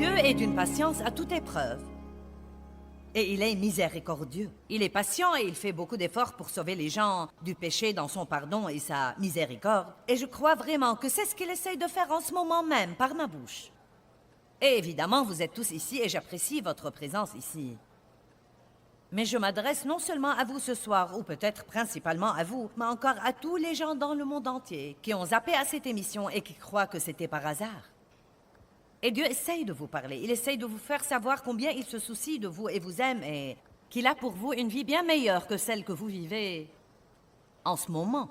Dieu est d'une patience à toute épreuve. Et il est miséricordieux. Il est patient et il fait beaucoup d'efforts pour sauver les gens du péché dans son pardon et sa miséricorde. Et je crois vraiment que c'est ce qu'il essaye de faire en ce moment même, par ma bouche. Et évidemment, vous êtes tous ici et j'apprécie votre présence ici. Mais je m'adresse non seulement à vous ce soir, ou peut-être principalement à vous, mais encore à tous les gens dans le monde entier qui ont zappé à cette émission et qui croient que c'était par hasard. Et Dieu essaye de vous parler, il essaye de vous faire savoir combien il se soucie de vous et vous aime et qu'il a pour vous une vie bien meilleure que celle que vous vivez en ce moment.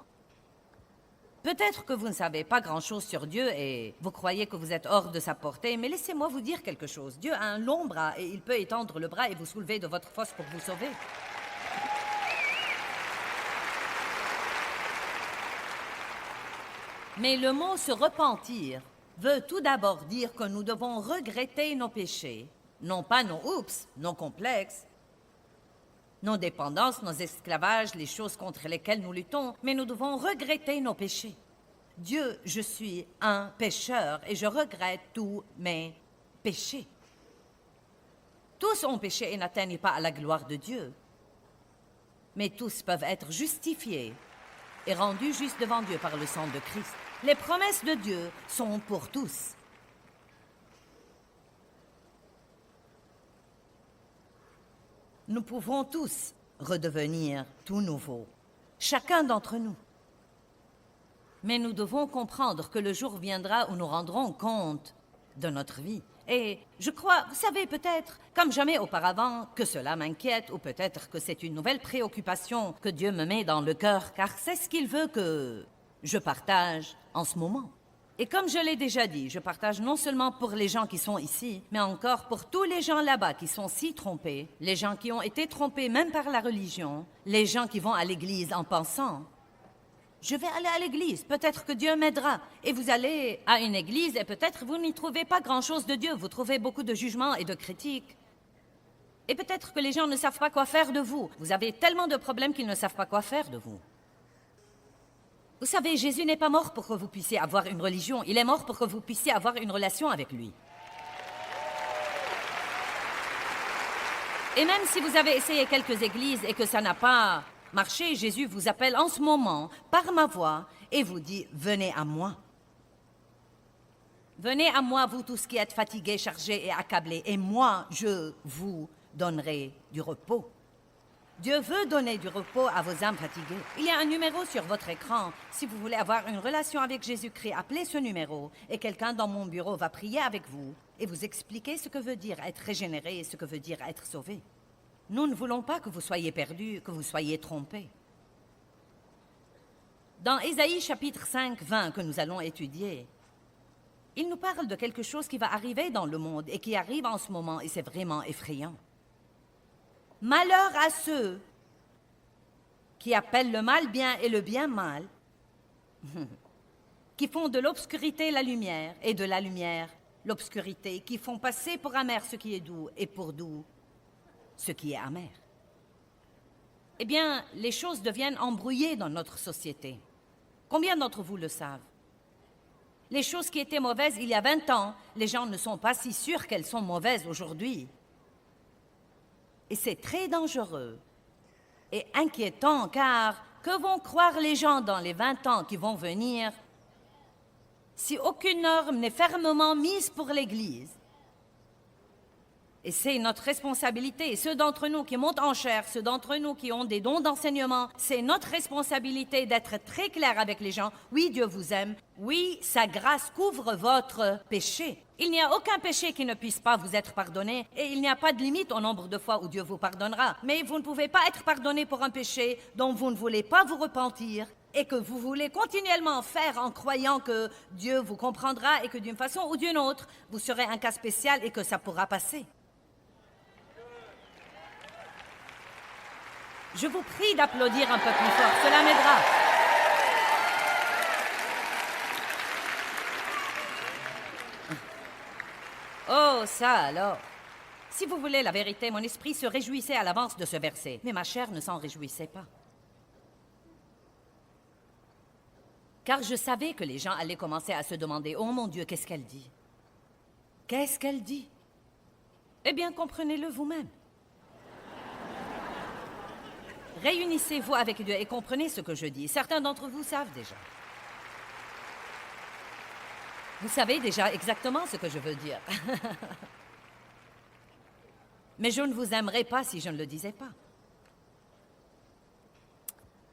Peut-être que vous ne savez pas grand-chose sur Dieu et vous croyez que vous êtes hors de sa portée, mais laissez-moi vous dire quelque chose. Dieu a un long bras et il peut étendre le bras et vous soulever de votre fosse pour vous sauver. Mais le mot « se repentir » veut tout d'abord dire que nous devons regretter nos péchés, non pas nos oups, nos complexes, nos dépendances, nos esclavages, les choses contre lesquelles nous luttons, mais nous devons regretter nos péchés. Dieu, je suis un pécheur et je regrette tous mes péchés. Tous ont péché et n'atteignent pas à la gloire de Dieu, mais tous peuvent être justifiés et rendus justes devant Dieu par le sang de Christ. Les promesses de Dieu sont pour tous. Nous pouvons tous redevenir tout nouveau, chacun d'entre nous. Mais nous devons comprendre que le jour viendra où nous rendrons compte de notre vie. Et je crois, vous savez peut-être, comme jamais auparavant, que cela m'inquiète, ou peut-être que c'est une nouvelle préoccupation que Dieu me met dans le cœur, car c'est ce qu'il veut que je partage en ce moment. Et comme je l'ai déjà dit, je partage non seulement pour les gens qui sont ici, mais encore pour tous les gens là-bas qui sont si trompés, les gens qui ont été trompés même par la religion, les gens qui vont à l'église en pensant « Je vais aller à l'église, peut-être que Dieu m'aidera. » Et vous allez à une église et peut-être vous n'y trouvez pas grand-chose de Dieu, vous trouvez beaucoup de jugements et de critiques. Et peut-être que les gens ne savent pas quoi faire de vous. Vous avez tellement de problèmes qu'ils ne savent pas quoi faire de vous. Vous savez, Jésus n'est pas mort pour que vous puissiez avoir une religion. Il est mort pour que vous puissiez avoir une relation avec lui. Et même si vous avez essayé quelques églises et que ça n'a pas marché, Jésus vous appelle en ce moment, par ma voix, et vous dit « Venez à moi. Venez à moi, vous tous qui êtes fatigués, chargés et accablés, et moi, je vous donnerai du repos. » Dieu veut donner du repos à vos âmes fatiguées. Il y a un numéro sur votre écran. Si vous voulez avoir une relation avec Jésus-Christ, appelez ce numéro et quelqu'un dans mon bureau va prier avec vous et vous expliquer ce que veut dire être régénéré et ce que veut dire être sauvé. Nous ne voulons pas que vous soyez perdus, que vous soyez trompés. Dans Ésaïe chapitre 5, 20 que nous allons étudier, il nous parle de quelque chose qui va arriver dans le monde et qui arrive en ce moment et c'est vraiment effrayant. Malheur à ceux qui appellent le mal bien et le bien mal, qui font de l'obscurité la lumière et de la lumière l'obscurité, qui font passer pour amer ce qui est doux et pour doux ce qui est amer. Eh bien, les choses deviennent embrouillées dans notre société. Combien d'entre vous le savent? Les choses qui étaient mauvaises il y a 20 ans, les gens ne sont pas si sûrs qu'elles sont mauvaises aujourd'hui. Et c'est très dangereux et inquiétant, car que vont croire les gens dans les 20 ans qui vont venir si aucune norme n'est fermement mise pour l'Église? Et c'est notre responsabilité. Et ceux d'entre nous qui montent en chair, ceux d'entre nous qui ont des dons d'enseignement, c'est notre responsabilité d'être très clair avec les gens. Oui, Dieu vous aime. Oui, sa grâce couvre votre péché. Il n'y a aucun péché qui ne puisse pas vous être pardonné et il n'y a pas de limite au nombre de fois où Dieu vous pardonnera. Mais vous ne pouvez pas être pardonné pour un péché dont vous ne voulez pas vous repentir et que vous voulez continuellement faire en croyant que Dieu vous comprendra et que d'une façon ou d'une autre, vous serez un cas spécial et que ça pourra passer. Je vous prie d'applaudir un peu plus fort, cela m'aidera. Oh, ça alors. Si vous voulez la vérité, mon esprit se réjouissait à l'avance de ce verset, mais ma chair ne s'en réjouissait pas. Car je savais que les gens allaient commencer à se demander « Oh mon Dieu, qu'est-ce qu'elle dit? Qu'est-ce qu'elle dit? Eh bien, comprenez-le vous-même. Réunissez-vous avec Dieu et comprenez ce que je dis. Certains d'entre vous savent déjà. Vous savez déjà exactement ce que je veux dire. Mais je ne vous aimerais pas si je ne le disais pas.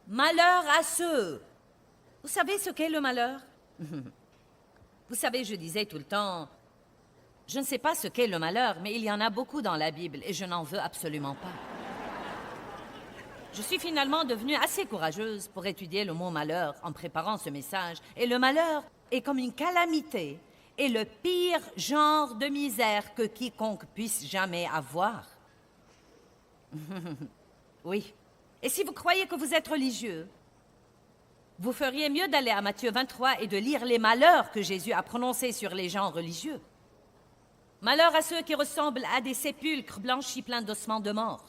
Malheur à ceux. Vous savez ce qu'est le malheur? Vous savez, je disais tout le temps, je ne sais pas ce qu'est le malheur, mais il y en a beaucoup dans la Bible et je n'en veux absolument pas. Je suis finalement devenue assez courageuse pour étudier le mot malheur en préparant ce message. Et le malheur est comme une calamité et le pire genre de misère que quiconque puisse jamais avoir. Oui. Et si vous croyez que vous êtes religieux, vous feriez mieux d'aller à Matthieu 23 et de lire les malheurs que Jésus a prononcés sur les gens religieux. Malheur à ceux qui ressemblent à des sépulcres blanchis pleins d'ossements de mort.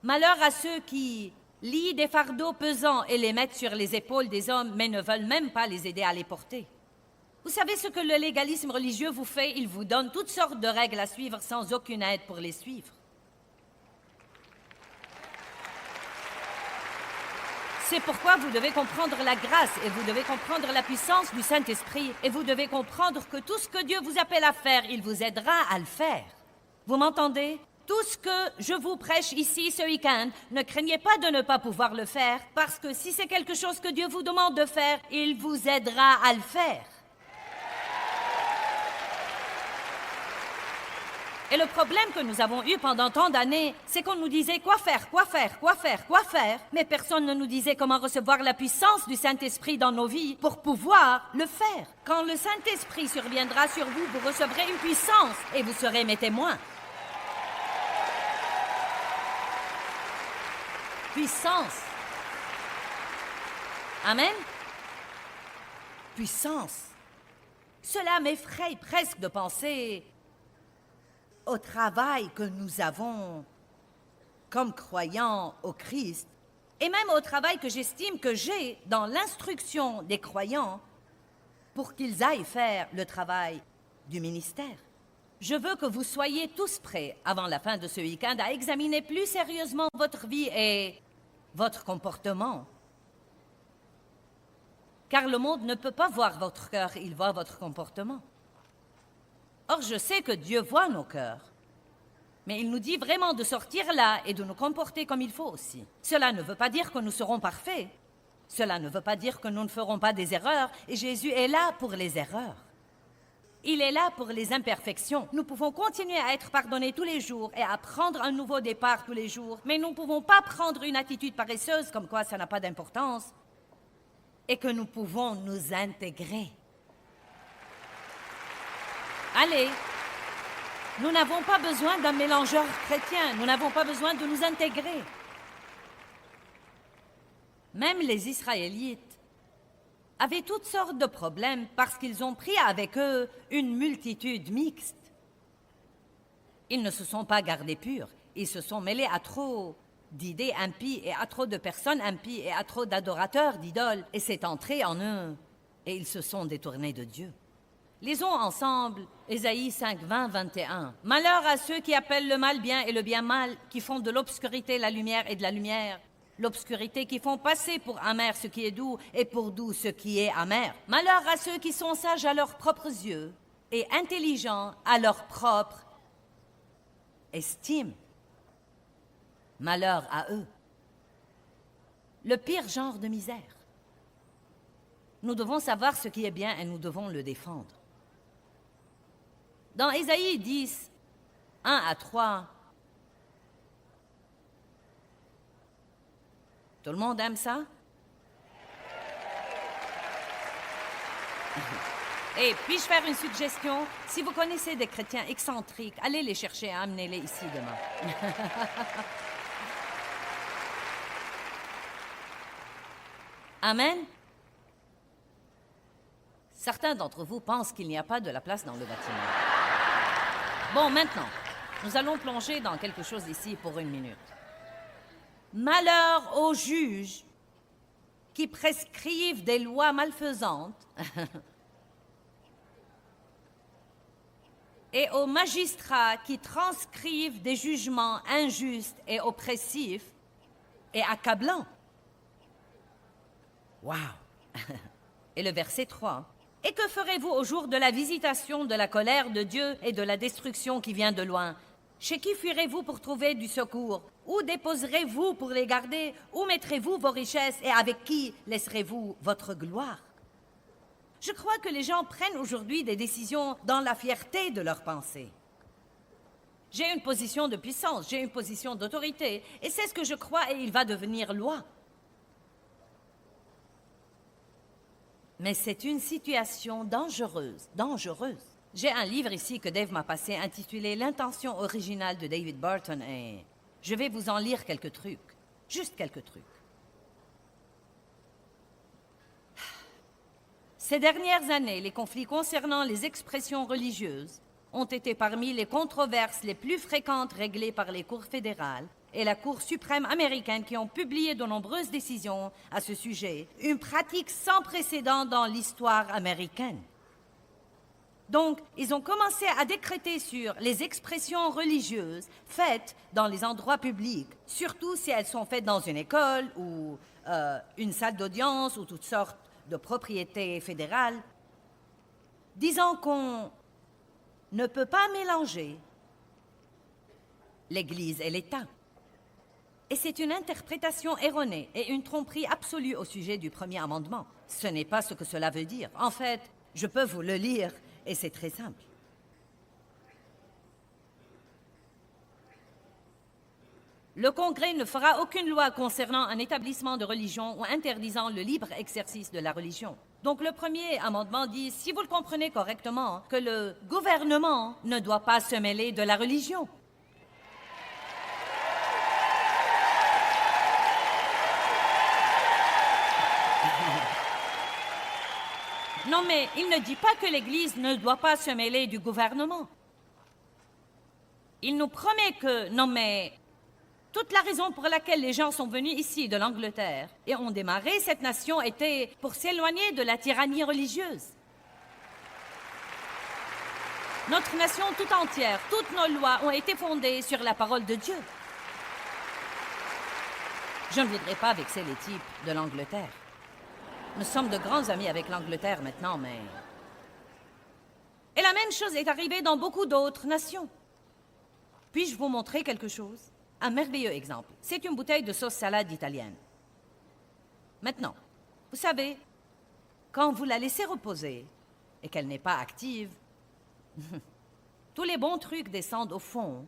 Malheur à ceux qui lient des fardeaux pesants et les mettent sur les épaules des hommes, mais ne veulent même pas les aider à les porter. Vous savez ce que le légalisme religieux vous fait? Il vous donne toutes sortes de règles à suivre sans aucune aide pour les suivre. C'est pourquoi vous devez comprendre la grâce et vous devez comprendre la puissance du Saint-Esprit et vous devez comprendre que tout ce que Dieu vous appelle à faire, il vous aidera à le faire. Vous m'entendez? Tout ce que je vous prêche ici ce week-end, ne craignez pas de ne pas pouvoir le faire, parce que si c'est quelque chose que Dieu vous demande de faire, il vous aidera à le faire. Et le problème que nous avons eu pendant tant d'années, c'est qu'on nous disait quoi faire, quoi faire, quoi faire, quoi faire, mais personne ne nous disait comment recevoir la puissance du Saint-Esprit dans nos vies pour pouvoir le faire. Quand le Saint-Esprit surviendra sur vous, vous recevrez une puissance et vous serez mes témoins. Puissance. Amen. Puissance. Cela m'effraie presque de penser au travail que nous avons comme croyants au Christ et même au travail que j'estime que j'ai dans l'instruction des croyants pour qu'ils aillent faire le travail du ministère. Je veux que vous soyez tous prêts avant la fin de ce week-end à examiner plus sérieusement votre vie et votre comportement. Car le monde ne peut pas voir votre cœur, il voit votre comportement. Or, je sais que Dieu voit nos cœurs. Mais il nous dit vraiment de sortir là et de nous comporter comme il faut aussi. Cela ne veut pas dire que nous serons parfaits. Cela ne veut pas dire que nous ne ferons pas des erreurs. Et Jésus est là pour les erreurs. Il est là pour les imperfections. Nous pouvons continuer à être pardonnés tous les jours et à prendre un nouveau départ tous les jours. Mais nous ne pouvons pas prendre une attitude paresseuse comme quoi ça n'a pas d'importance. Et que nous pouvons nous intégrer. Allez, nous n'avons pas besoin d'un mélangeur chrétien, nous n'avons pas besoin de nous intégrer. Même les Israélites avaient toutes sortes de problèmes parce qu'ils ont pris avec eux une multitude mixte. Ils ne se sont pas gardés purs, ils se sont mêlés à trop d'idées impies et à trop de personnes impies et à trop d'adorateurs d'idoles, et c'est entré en eux, et ils se sont détournés de Dieu. Lisons ensemble Ésaïe 5, 20, 21. « Malheur à ceux qui appellent le mal bien et le bien mal, qui font de l'obscurité la lumière et de la lumière, l'obscurité qui font passer pour amer ce qui est doux et pour doux ce qui est amer. Malheur à ceux qui sont sages à leurs propres yeux et intelligents à leur propre estime. Malheur à eux. » Le pire genre de misère. Nous devons savoir ce qui est bien et nous devons le défendre. Dans Ésaïe 10, 1 à 3, tout le monde aime ça? Et puis-je faire une suggestion? Si vous connaissez des chrétiens excentriques, allez les chercher et amenez-les ici demain. Amen? Certains d'entre vous pensent qu'il n'y a pas de la place dans le bâtiment. Bon, maintenant, nous allons plonger dans quelque chose ici pour une minute. Malheur aux juges qui prescrivent des lois malfaisantes et aux magistrats qui transcrivent des jugements injustes et oppressifs et accablants. Wow! Et le verset 3. Et que ferez-vous au jour de la visitation de la colère de Dieu et de la destruction qui vient de loin? Chez qui fuirez-vous pour trouver du secours? Où déposerez-vous pour les garder? Où mettrez-vous vos richesses? Et avec qui laisserez-vous votre gloire? Je crois que les gens prennent aujourd'hui des décisions dans la fierté de leurs pensées. J'ai une position de puissance, j'ai une position d'autorité, et c'est ce que je crois, et il va devenir loi. Mais c'est une situation dangereuse, dangereuse. J'ai un livre ici que Dave m'a passé intitulé « L'intention originale de David Barton » et je vais vous en lire quelques trucs, juste quelques trucs. Ces dernières années, les conflits concernant les expressions religieuses ont été parmi les controverses les plus fréquentes réglées par les cours fédérales et la Cour suprême américaine qui ont publié de nombreuses décisions à ce sujet, une pratique sans précédent dans l'histoire américaine. Donc, ils ont commencé à décréter sur les expressions religieuses faites dans les endroits publics, surtout si elles sont faites dans une école ou une salle d'audience ou toutes sortes de propriétés fédérales, disant qu'on ne peut pas mélanger l'Église et l'État. Et c'est une interprétation erronée et une tromperie absolue au sujet du premier amendement. Ce n'est pas ce que cela veut dire. En fait, je peux vous le lire et c'est très simple. Le Congrès ne fera aucune loi concernant un établissement de religion ou interdisant le libre exercice de la religion. Donc le premier amendement dit, si vous le comprenez correctement, que le gouvernement ne doit pas se mêler de la religion. Non, mais il ne dit pas que l'Église ne doit pas se mêler du gouvernement. Il nous promet que, non mais, toute la raison pour laquelle les gens sont venus ici de l'Angleterre et ont démarré cette nation était pour s'éloigner de la tyrannie religieuse. Notre nation tout entière, toutes nos lois ont été fondées sur la parole de Dieu. Je ne voudrais pas vexer les types de l'Angleterre. Nous sommes de grands amis avec l'Angleterre maintenant, mais... Et la même chose est arrivée dans beaucoup d'autres nations. Puis-je vous montrer quelque chose? Un merveilleux exemple. C'est une bouteille de sauce salade italienne. Maintenant, vous savez, quand vous la laissez reposer et qu'elle n'est pas active, tous les bons trucs descendent au fond.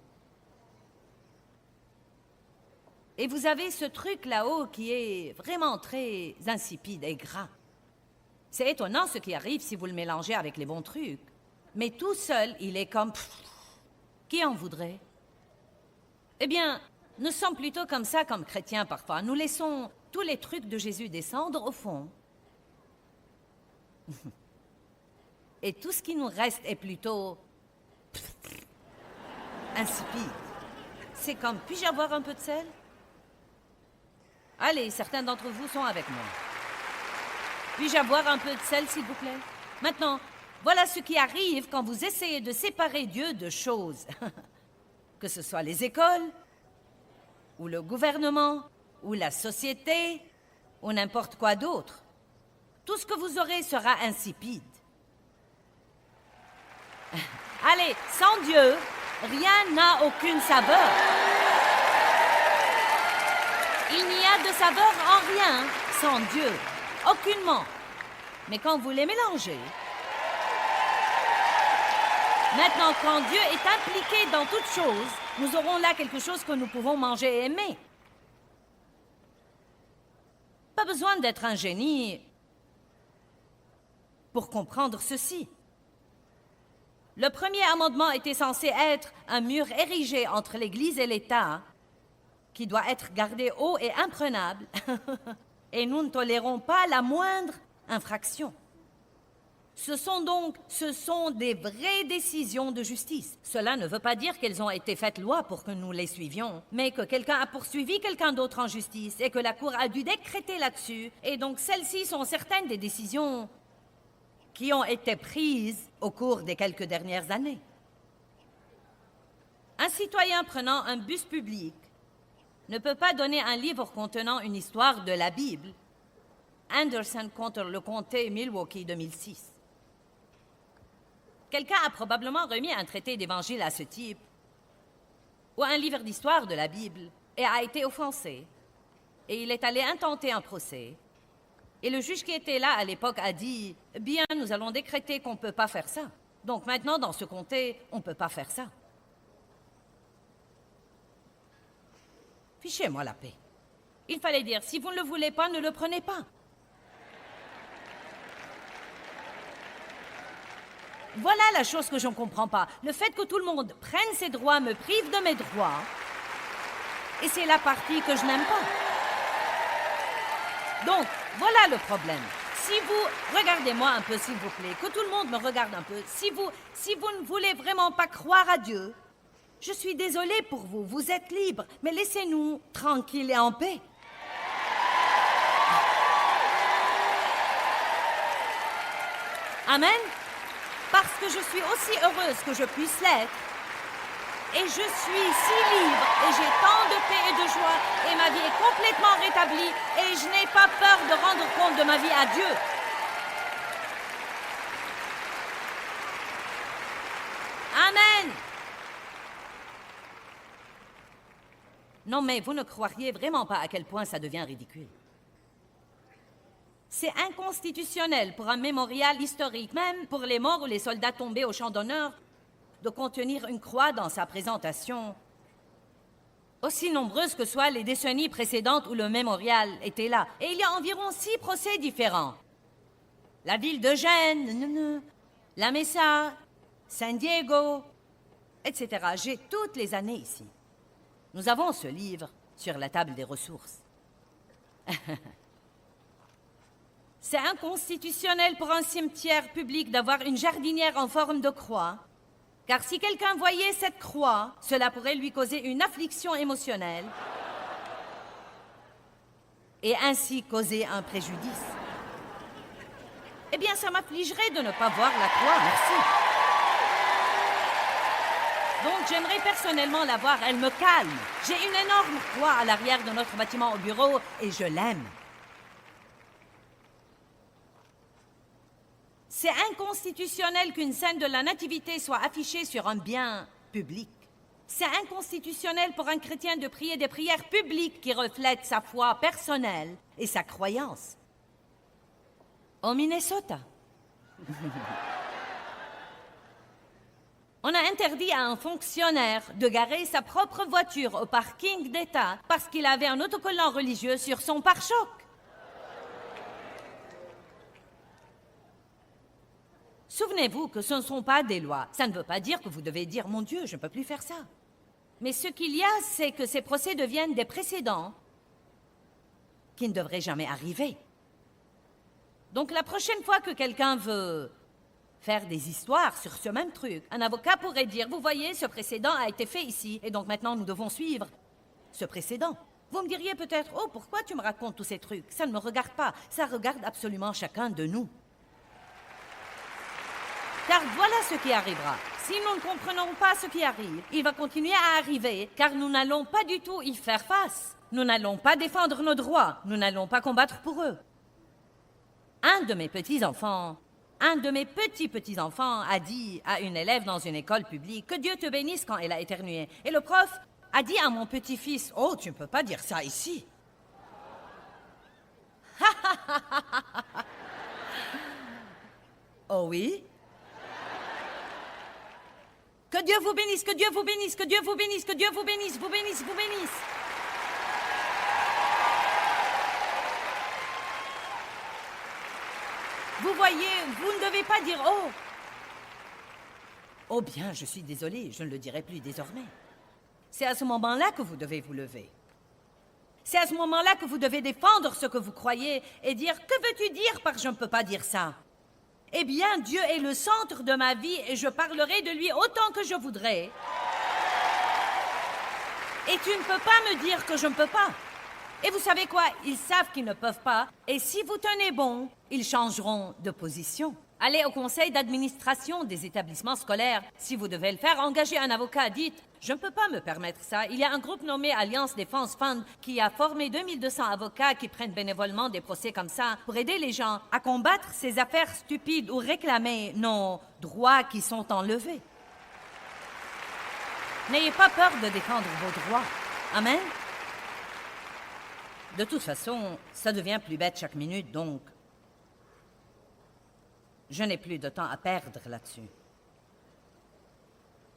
Et vous avez ce truc là-haut qui est vraiment très insipide et gras. C'est étonnant ce qui arrive si vous le mélangez avec les bons trucs. Mais tout seul, il est comme... Qui en voudrait? Eh bien, nous sommes plutôt comme ça comme chrétiens parfois. Nous laissons tous les trucs de Jésus descendre au fond. Et tout ce qui nous reste est plutôt... insipide. C'est comme, puis-je avoir un peu de sel? Allez, certains d'entre vous sont avec moi. Puis-je avoir un peu de sel, s'il vous plaît? Maintenant, voilà ce qui arrive quand vous essayez de séparer Dieu de choses. Que ce soit les écoles, ou le gouvernement, ou la société, ou n'importe quoi d'autre. Tout ce que vous aurez sera insipide. Allez, sans Dieu, rien n'a aucune saveur. Il n'y a de saveur en rien sans Dieu, aucunement. Mais quand vous les mélangez... Maintenant, quand Dieu est impliqué dans toute chose, nous aurons là quelque chose que nous pouvons manger et aimer. Pas besoin d'être un génie pour comprendre ceci. Le premier amendement était censé être un mur érigé entre l'Église et l'État, qui doit être gardé haut et imprenable, et nous ne tolérons pas la moindre infraction. Ce sont des vraies décisions de justice. Cela ne veut pas dire qu'elles ont été faites loi pour que nous les suivions, mais que quelqu'un a poursuivi quelqu'un d'autre en justice et que la Cour a dû décréter là-dessus. Et donc celles-ci sont certaines des décisions qui ont été prises au cours des quelques dernières années. Un citoyen prenant un bus public ne peut pas donner un livre contenant une histoire de la Bible. Anderson contre le comté Milwaukee 2006. Quelqu'un a probablement remis un traité d'évangile à ce type, ou un livre d'histoire de la Bible, et a été offensé. Et il est allé intenter un procès. Et le juge qui était là à l'époque a dit « Bien, nous allons décréter qu'on ne peut pas faire ça. Donc maintenant, dans ce comté, on ne peut pas faire ça. » Fichez-moi la paix. Il fallait dire « Si vous ne le voulez pas, ne le prenez pas. » Voilà la chose que je ne comprends pas. Le fait que tout le monde prenne ses droits me prive de mes droits. Et c'est la partie que je n'aime pas. Donc, voilà le problème. Si vous... Regardez-moi un peu, s'il vous plaît. Que tout le monde me regarde un peu. Si vous ne voulez vraiment pas croire à Dieu, je suis désolée pour vous. Vous êtes libre. Mais laissez-nous tranquilles et en paix. Amen. Parce que je suis aussi heureuse que je puisse l'être. Et je suis si libre, et j'ai tant de paix et de joie, et ma vie est complètement rétablie, et je n'ai pas peur de rendre compte de ma vie à Dieu. Amen. Non, mais vous ne croiriez vraiment pas à quel point ça devient ridicule. C'est inconstitutionnel pour un mémorial historique, même pour les morts ou les soldats tombés au champ d'honneur, de contenir une croix dans sa présentation, aussi nombreuse que soient les décennies précédentes où le mémorial était là. Et il y a environ 6 procès différents. La ville de Gênes, La Mesa, San Diego, etc. J'ai toutes les années ici. Nous avons ce livre sur la table des ressources. C'est inconstitutionnel pour un cimetière public d'avoir une jardinière en forme de croix, car si quelqu'un voyait cette croix, cela pourrait lui causer une affliction émotionnelle et ainsi causer un préjudice. Eh bien, ça m'affligerait de ne pas voir la croix, merci. Donc, j'aimerais personnellement la voir, elle me calme. J'ai une énorme croix à l'arrière de notre bâtiment au bureau et je l'aime. C'est inconstitutionnel qu'une scène de la Nativité soit affichée sur un bien public. C'est inconstitutionnel pour un chrétien de prier des prières publiques qui reflètent sa foi personnelle et sa croyance. Au Minnesota. On a interdit à un fonctionnaire de garer sa propre voiture au parking d'État parce qu'il avait un autocollant religieux sur son pare-choc. Souvenez-vous que ce ne sont pas des lois. Ça ne veut pas dire que vous devez dire « Mon Dieu, je ne peux plus faire ça ». Mais ce qu'il y a, c'est que ces procès deviennent des précédents qui ne devraient jamais arriver. Donc la prochaine fois que quelqu'un veut faire des histoires sur ce même truc, un avocat pourrait dire « Vous voyez, ce précédent a été fait ici, et donc maintenant nous devons suivre ce précédent ». Vous me diriez peut-être « Oh, pourquoi tu me racontes tous ces trucs? Ça ne me regarde pas, ça regarde absolument chacun de nous. » Car voilà ce qui arrivera. Si nous ne comprenons pas ce qui arrive, il va continuer à arriver, car nous n'allons pas du tout y faire face. Nous n'allons pas défendre nos droits, nous n'allons pas combattre pour eux. Un de mes petits-enfants a dit à une élève dans une école publique « Que Dieu te bénisse » quand elle a éternué. Et le prof a dit à mon petit-fils « Oh, tu ne peux pas dire ça ici. » Oh oui? Que Dieu vous bénisse, que Dieu vous bénisse, que Dieu vous bénisse, que Dieu vous bénisse, vous bénisse, vous bénisse. Vous voyez, vous ne devez pas dire « Oh !»« Oh bien, je suis désolée, je ne le dirai plus désormais. » C'est à ce moment-là que vous devez vous lever. C'est à ce moment-là que vous devez défendre ce que vous croyez et dire « Que veux-tu dire par « je ne peux pas dire ça » ?» Eh bien, Dieu est le centre de ma vie et je parlerai de lui autant que je voudrais. Et tu ne peux pas me dire que je ne peux pas. Et vous savez quoi? Ils savent qu'ils ne peuvent pas. Et si vous tenez bon, ils changeront de position. Allez au conseil d'administration des établissements scolaires. Si vous devez le faire, engagez un avocat. Dites, je ne peux pas me permettre ça. Il y a un groupe nommé Alliance Défense Fund qui a formé 2200 avocats qui prennent bénévolement des procès comme ça pour aider les gens à combattre ces affaires stupides ou réclamer nos droits qui sont enlevés. N'ayez pas peur de défendre vos droits. Amen? De toute façon, ça devient plus bête chaque minute, donc je n'ai plus de temps à perdre là-dessus.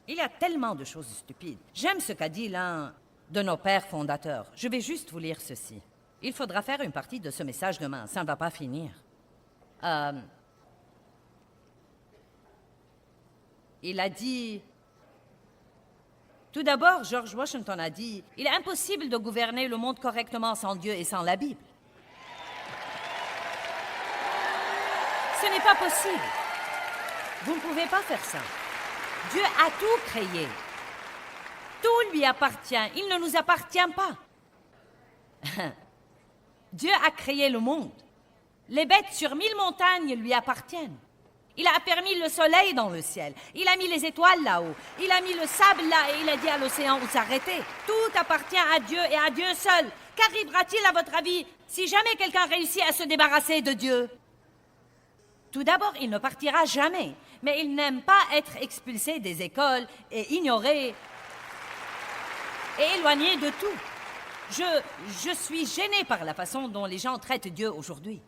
Il y a tellement de choses stupides. J'aime ce qu'a dit l'un de nos pères fondateurs. Je vais juste vous lire ceci. Il faudra faire une partie de ce message demain. Ça ne va pas finir. Il a dit... Tout d'abord, George Washington a dit « Il est impossible de gouverner le monde correctement sans Dieu et sans la Bible. » Ce n'est pas possible. Vous ne pouvez pas faire ça. Dieu a tout créé. Tout lui appartient. Il ne nous appartient pas. Dieu a créé le monde. Les bêtes sur 1000 montagnes lui appartiennent. Il a permis le soleil dans le ciel. Il a mis les étoiles là-haut. Il a mis le sable là et il a dit à l'océan où s'arrêter. Tout appartient à Dieu et à Dieu seul. Qu'arrivera-t-il à votre avis si jamais quelqu'un réussit à se débarrasser de Dieu? Tout d'abord, il ne partira jamais, mais il n'aime pas être expulsé des écoles et ignoré et éloigné de tout. Je suis gênée par la façon dont les gens traitent Dieu aujourd'hui.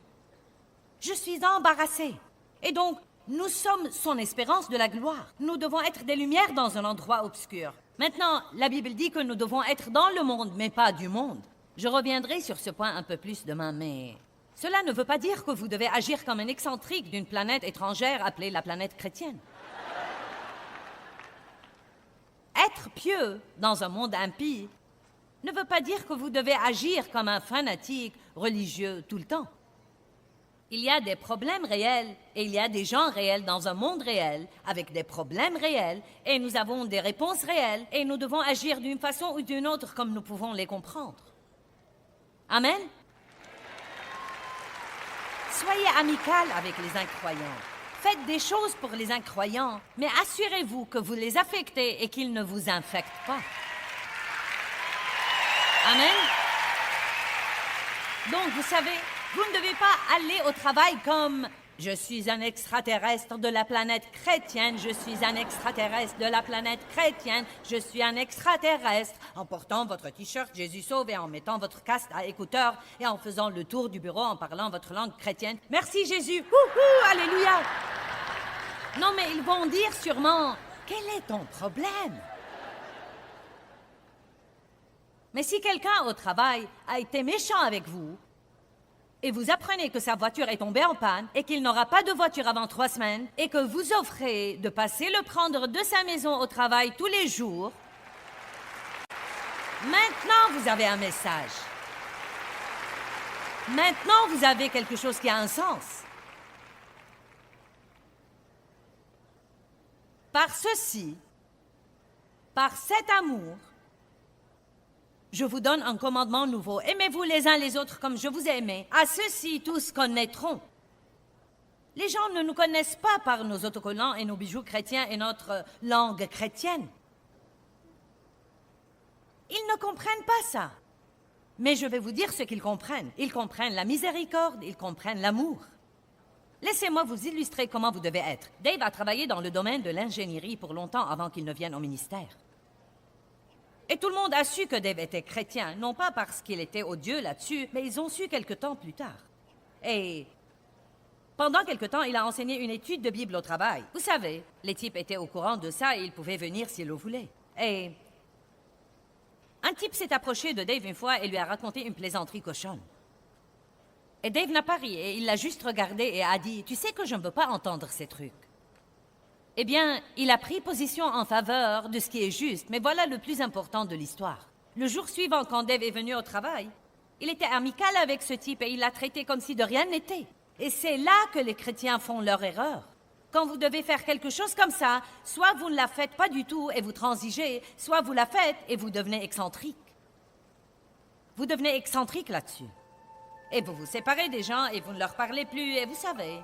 Je suis embarrassée. Et donc, nous sommes son espérance de la gloire. Nous devons être des lumières dans un endroit obscur. Maintenant, la Bible dit que nous devons être dans le monde, mais pas du monde. Je reviendrai sur ce point un peu plus demain, mais... Cela ne veut pas dire que vous devez agir comme un excentrique d'une planète étrangère appelée la planète chrétienne. Être pieux dans un monde impie ne veut pas dire que vous devez agir comme un fanatique religieux tout le temps. Il y a des problèmes réels et il y a des gens réels dans un monde réel avec des problèmes réels et nous avons des réponses réelles et nous devons agir d'une façon ou d'une autre comme nous pouvons les comprendre. Amen? Soyez amical avec les incroyants. Faites des choses pour les incroyants, mais assurez-vous que vous les affectez et qu'ils ne vous infectent pas. Amen? Donc, vous savez, vous ne devez pas aller au travail comme « Je suis un extraterrestre de la planète chrétienne, je suis un extraterrestre de la planète chrétienne, je suis un extraterrestre » en portant votre t-shirt Jésus sauve et en mettant votre casque à écouteurs et en faisant le tour du bureau en parlant votre langue chrétienne. « Merci Jésus! Wouhou! Alléluia! » Non, mais ils vont dire sûrement « Quel est ton problème? » Mais si quelqu'un au travail a été méchant avec vous, et vous apprenez que sa voiture est tombée en panne et qu'il n'aura pas de voiture avant 3 semaines et que vous offrez de passer le prendre de sa maison au travail tous les jours, maintenant vous avez un message. Maintenant vous avez quelque chose qui a un sens. Par ceci, par cet amour, je vous donne un commandement nouveau. Aimez-vous les uns les autres comme je vous ai aimés. À ceux-ci, tous connaîtront. Les gens ne nous connaissent pas par nos autocollants et nos bijoux chrétiens et notre langue chrétienne. Ils ne comprennent pas ça. Mais je vais vous dire ce qu'ils comprennent. Ils comprennent la miséricorde, ils comprennent l'amour. Laissez-moi vous illustrer comment vous devez être. Dave a travaillé dans le domaine de l'ingénierie pour longtemps avant qu'il ne vienne au ministère. Et tout le monde a su que Dave était chrétien, non pas parce qu'il était odieux là-dessus, mais ils ont su quelque temps plus tard. Et pendant quelque temps, il a enseigné une étude de Bible au travail. Vous savez, les types étaient au courant de ça et ils pouvaient venir s'ils le voulaient. Et un type s'est approché de Dave une fois et lui a raconté une plaisanterie cochonne. Et Dave n'a pas ri et il l'a juste regardé et a dit « Tu sais que je ne veux pas entendre ces trucs. » Eh bien, il a pris position en faveur de ce qui est juste, mais voilà le plus important de l'histoire. Le jour suivant, quand Dave est venu au travail, il était amical avec ce type et il l'a traité comme si de rien n'était. Et c'est là que les chrétiens font leur erreur. Quand vous devez faire quelque chose comme ça, soit vous ne la faites pas du tout et vous transigez, soit vous la faites et vous devenez excentrique. Vous devenez excentrique là-dessus. Et vous vous séparez des gens et vous ne leur parlez plus, et vous savez...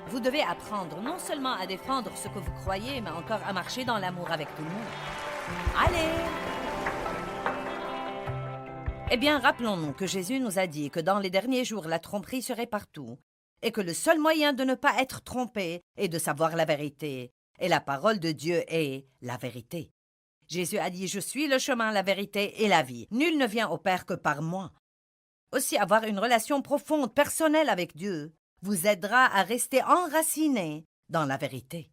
Vous devez apprendre non seulement à défendre ce que vous croyez, mais encore à marcher dans l'amour avec tout le monde. Allez! Eh bien, rappelons-nous que Jésus nous a dit que dans les derniers jours, la tromperie serait partout, et que le seul moyen de ne pas être trompé est de savoir la vérité, et la parole de Dieu est la vérité. Jésus a dit « Je suis le chemin, la vérité et la vie. Nul ne vient au Père que par moi. » Aussi, avoir une relation profonde, personnelle avec Dieu vous aidera à rester enraciné dans la vérité.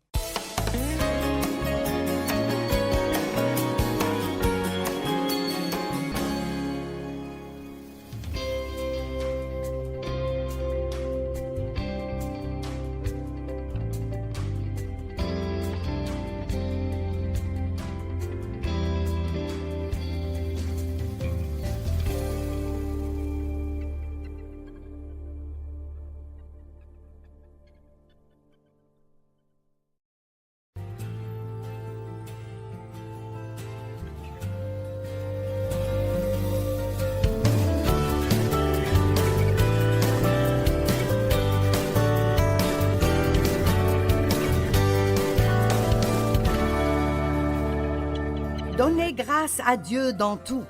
Donnez grâce à Dieu dans tout,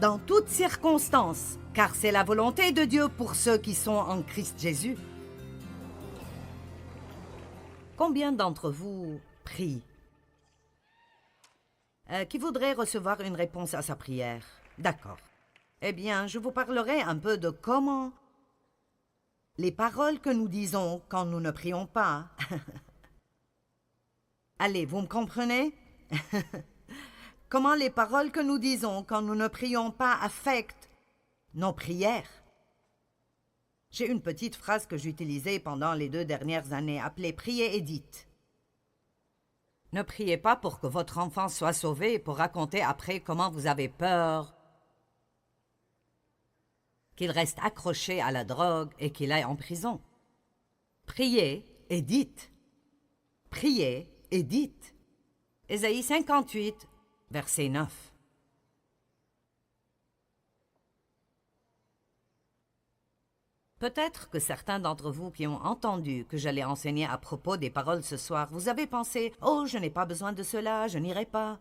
dans toutes circonstances, car c'est la volonté de Dieu pour ceux qui sont en Christ Jésus. Combien d'entre vous prient? Qui voudrait recevoir une réponse à sa prière? D'accord. Eh bien, je vous parlerai un peu de comment les paroles que nous disons quand nous ne prions pas. Allez, vous me comprenez? Comment les paroles que nous disons quand nous ne prions pas affectent nos prières. J'ai une petite phrase que j'utilisais pendant les 2 dernières années, appelée « Priez et dites ». Ne priez pas pour que votre enfant soit sauvé, pour raconter après comment vous avez peur qu'il reste accroché à la drogue et qu'il aille en prison. Priez et dites. Priez et dites. Ésaïe 58, verset 9. Peut-être que certains d'entre vous qui ont entendu que j'allais enseigner à propos des paroles ce soir, vous avez pensé « Oh, je n'ai pas besoin de cela, je n'irai pas. »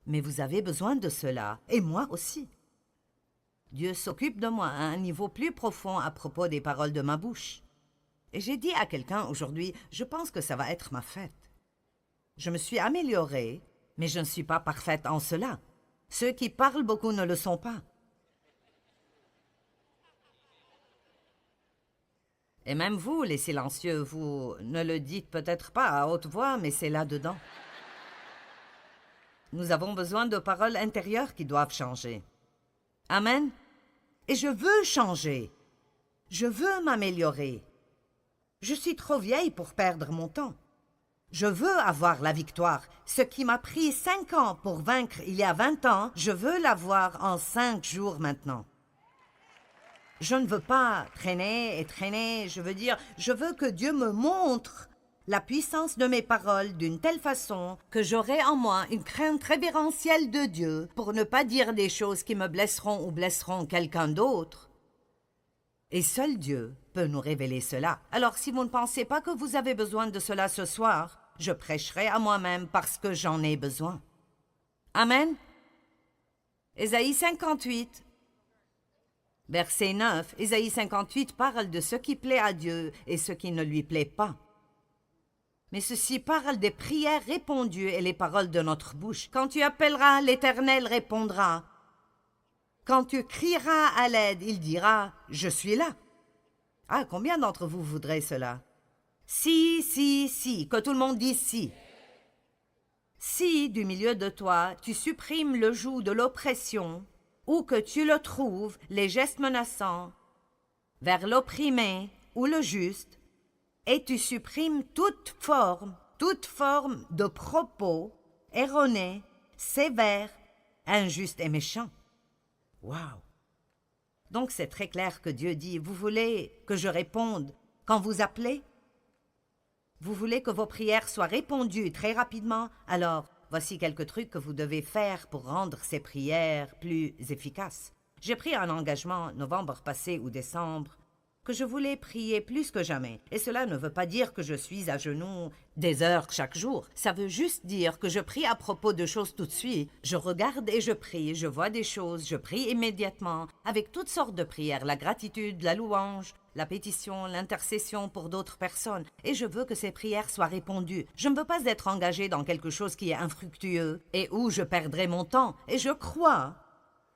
Mais vous avez besoin de cela, et moi aussi. Dieu s'occupe de moi à un niveau plus profond à propos des paroles de ma bouche. Et j'ai dit à quelqu'un aujourd'hui, je pense que ça va être ma fête. Je me suis améliorée, mais je ne suis pas parfaite en cela. Ceux qui parlent beaucoup ne le sont pas. Et même vous, les silencieux, vous ne le dites peut-être pas à haute voix, mais c'est là-dedans. Nous avons besoin de paroles intérieures qui doivent changer. Amen. Et je veux changer. Je veux m'améliorer. Je suis trop vieille pour perdre mon temps. Je veux avoir la victoire. Ce qui m'a pris 5 ans pour vaincre il y a 20 ans, je veux l'avoir en 5 jours maintenant. Je ne veux pas traîner et traîner, je veux dire, je veux que Dieu me montre la puissance de mes paroles d'une telle façon que j'aurai en moi une crainte révérentielle de Dieu pour ne pas dire des choses qui me blesseront ou blesseront quelqu'un d'autre. Et seul Dieu peut nous révéler cela. Alors si vous ne pensez pas que vous avez besoin de cela ce soir, je prêcherai à moi-même parce que j'en ai besoin. Amen. Ésaïe 58, verset 9. Ésaïe 58 parle de ce qui plaît à Dieu et ce qui ne lui plaît pas. Mais ceci parle des prières répondues et les paroles de notre bouche. Quand tu appelleras, l'Éternel répondra. Quand tu crieras à l'aide, il dira « Je suis là ». Ah, combien d'entre vous voudraient cela? Si, que tout le monde dise « si ». Si, du milieu de toi, tu supprimes le joug de l'oppression, ou que tu le trouves, les gestes menaçants, vers l'opprimé ou le juste, et tu supprimes toute forme de propos erronés, sévères, injustes et méchants. Wow! Donc c'est très clair que Dieu dit, vous voulez que je réponde quand vous appelez? Vous voulez que vos prières soient répondues très rapidement? Alors, voici quelques trucs que vous devez faire pour rendre ces prières plus efficaces. J'ai pris un engagement novembre passé ou décembre que je voulais prier plus que jamais. Et cela ne veut pas dire que je suis à genoux des heures chaque jour. Ça veut juste dire que je prie à propos de choses tout de suite. Je regarde et je prie, je vois des choses, je prie immédiatement, avec toutes sortes de prières, la gratitude, la louange, la pétition, l'intercession pour d'autres personnes. Et je veux que ces prières soient répondues. Je ne veux pas être engagé dans quelque chose qui est infructueux et où je perdrai mon temps. Et je crois,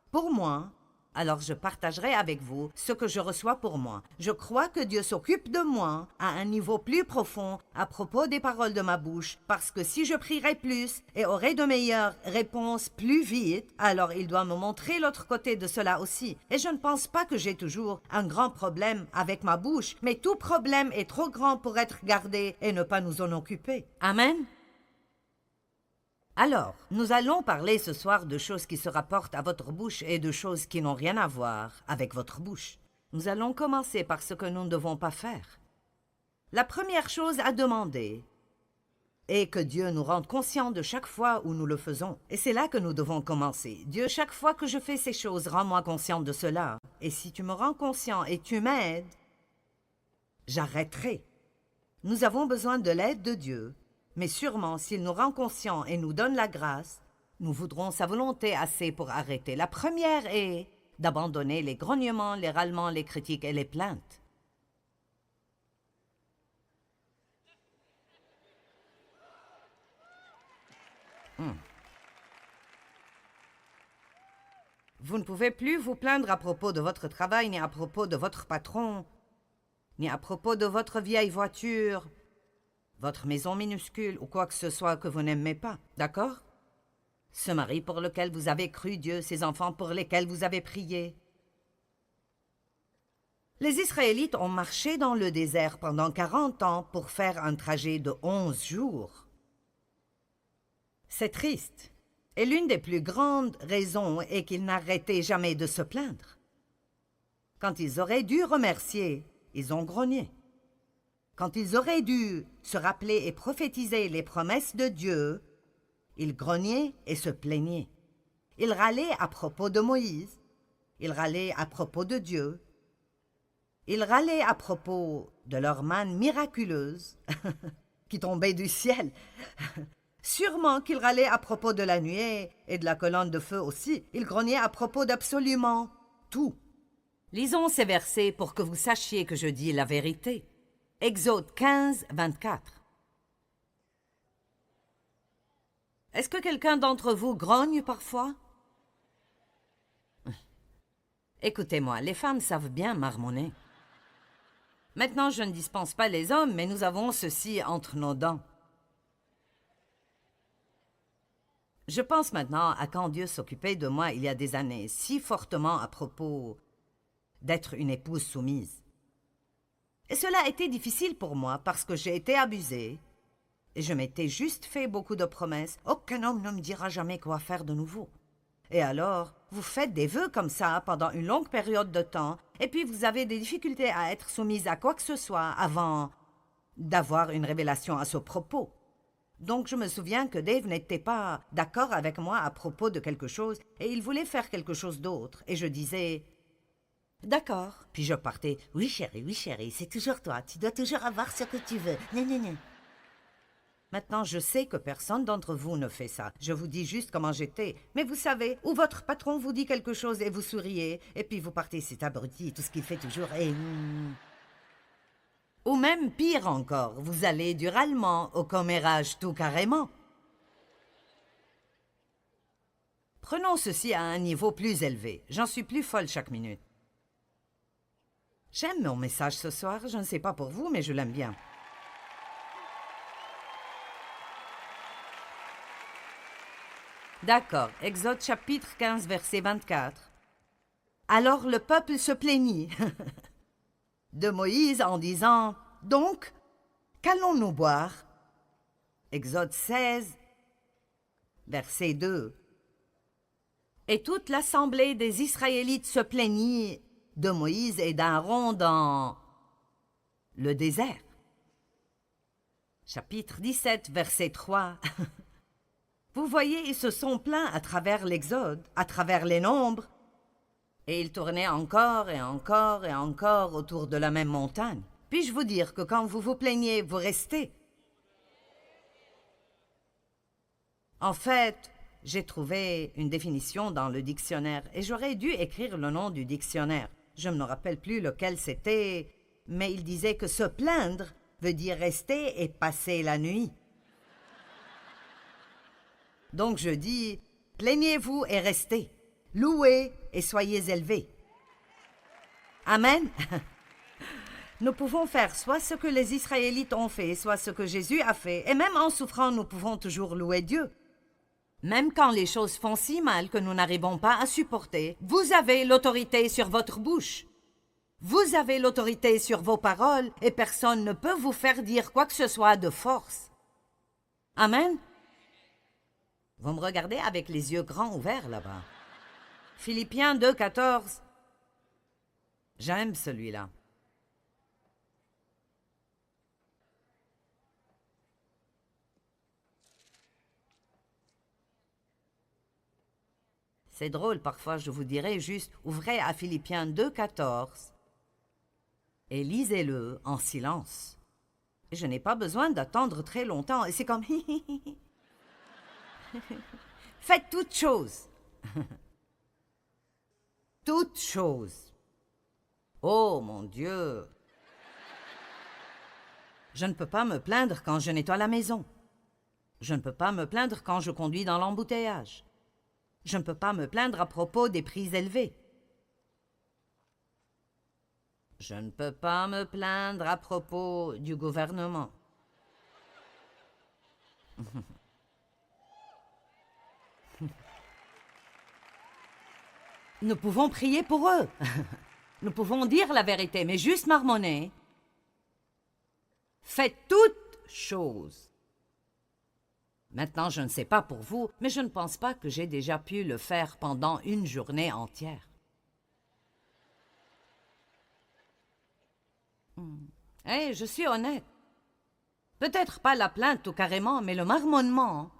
pour moi, alors je partagerai avec vous ce que je reçois pour moi. Je crois que Dieu s'occupe de moi à un niveau plus profond à propos des paroles de ma bouche, parce que si je prierai plus et aurai de meilleures réponses plus vite, alors il doit me montrer l'autre côté de cela aussi. Et je ne pense pas que j'ai toujours un grand problème avec ma bouche, mais tout problème est trop grand pour être gardé et ne pas nous en occuper. Amen. Alors, nous allons parler ce soir de choses qui se rapportent à votre bouche et de choses qui n'ont rien à voir avec votre bouche. Nous allons commencer par ce que nous ne devons pas faire. La première chose à demander est que Dieu nous rende conscients de chaque fois où nous le faisons. Et c'est là que nous devons commencer. Dieu, chaque fois que je fais ces choses, rends-moi conscient de cela. Et si tu me rends conscient et tu m'aides, j'arrêterai. Nous avons besoin de l'aide de Dieu. Mais sûrement, s'il nous rend conscients et nous donne la grâce, nous voudrons sa volonté assez pour arrêter. La première est d'abandonner les grognements, les râlements, les critiques et les plaintes. Vous ne pouvez plus vous plaindre à propos de votre travail, ni à propos de votre patron, ni à propos de votre vieille voiture, votre maison minuscule ou quoi que ce soit que vous n'aimez pas, d'accord? Ce mari pour lequel vous avez cru Dieu, ces enfants pour lesquels vous avez prié. Les Israélites ont marché dans le désert pendant 40 ans pour faire un trajet de 11 jours. C'est triste. Et l'une des plus grandes raisons est qu'ils n'arrêtaient jamais de se plaindre. Quand ils auraient dû remercier, ils ont grogné. Quand ils auraient dû se rappeler et prophétiser les promesses de Dieu, ils grognaient et se plaignaient. Ils râlaient à propos de Moïse. Ils râlaient à propos de Dieu. Ils râlaient à propos de leur manne miraculeuse qui tombait du ciel. Sûrement qu'ils râlaient à propos de la nuée et de la colonne de feu aussi. Ils grognaient à propos d'absolument tout. Lisons ces versets pour que vous sachiez que je dis la vérité. Exode 15, 24. Est-ce que quelqu'un d'entre vous grogne parfois? Écoutez-moi, les femmes savent bien marmonner. Maintenant, je ne dispense pas les hommes, mais nous avons ceci entre nos dents. Je pense maintenant à quand Dieu s'occupait de moi il y a des années, si fortement à propos d'être une épouse soumise. Et cela a été difficile pour moi parce que j'ai été abusée et je m'étais juste fait beaucoup de promesses. Aucun homme ne me dira jamais quoi faire de nouveau. Et alors, vous faites des vœux comme ça pendant une longue période de temps et puis vous avez des difficultés à être soumise à quoi que ce soit avant d'avoir une révélation à ce propos. Donc je me souviens que Dave n'était pas d'accord avec moi à propos de quelque chose et il voulait faire quelque chose d'autre. Et je disais « D'accord ». Puis je partais « Oui chérie, c'est toujours toi. Tu dois toujours avoir ce que tu veux. Non, non, non. » Maintenant, je sais que personne d'entre vous ne fait ça. Je vous dis juste comment j'étais. Mais vous savez, où votre patron vous dit quelque chose et vous souriez, et puis vous partez « C'est abruti, tout ce qu'il fait toujours est... Ou même pire encore, vous allez du râlement au commérage tout carrément. Prenons ceci à un niveau plus élevé. J'en suis plus folle chaque minute. J'aime mon message ce soir, je ne sais pas pour vous, mais je l'aime bien. D'accord, Exode chapitre 15, verset 24. Alors le peuple se plaignit de Moïse en disant « Donc, qu'allons-nous boire ?» Exode 16, verset 2. Et toute l'assemblée des Israélites se plaignit de Moïse et d'Aaron dans le désert. Chapitre 17, verset 3. Vous voyez, ils se sont plaints à travers l'Exode, à travers les nombres, Et il tournait encore et encore et encore autour de la même montagne. Puis-je vous dire que quand vous vous plaignez, vous restez? En fait, j'ai trouvé une définition dans le dictionnaire et j'aurais dû écrire le nom du dictionnaire. Je ne me rappelle plus lequel c'était, mais il disait que se plaindre veut dire rester et passer la nuit. Donc je dis, plaignez-vous et restez, louez et soyez élevés. Amen. Nous pouvons faire soit ce que les Israélites ont fait, soit ce que Jésus a fait, et même en souffrant, nous pouvons toujours louer Dieu. Même quand les choses font si mal que nous n'arrivons pas à supporter, vous avez l'autorité sur votre bouche. Vous avez l'autorité sur vos paroles et personne ne peut vous faire dire quoi que ce soit de force. Amen. Vous me regardez avec les yeux grands ouverts là-bas. Philippiens 2, 14. J'aime celui-là. C'est drôle, parfois je vous dirais juste, ouvrez à Philippiens 2, 14 et lisez-le en silence. Je n'ai pas besoin d'attendre très longtemps et c'est comme... Faites toutes choses. Toutes choses. Oh mon Dieu. Je ne peux pas me plaindre quand je nettoie la maison. Je ne peux pas me plaindre quand je conduis dans l'embouteillage. Je ne peux pas me plaindre à propos des prix élevés. Je ne peux pas me plaindre à propos du gouvernement. Nous pouvons prier pour eux. Nous pouvons dire la vérité, mais juste marmonner. Faites toutes choses. Maintenant, je ne sais pas pour vous, mais je ne pense pas que j'ai déjà pu le faire pendant une journée entière. Je suis honnête. Peut-être pas la plainte tout carrément, mais le marmonnement,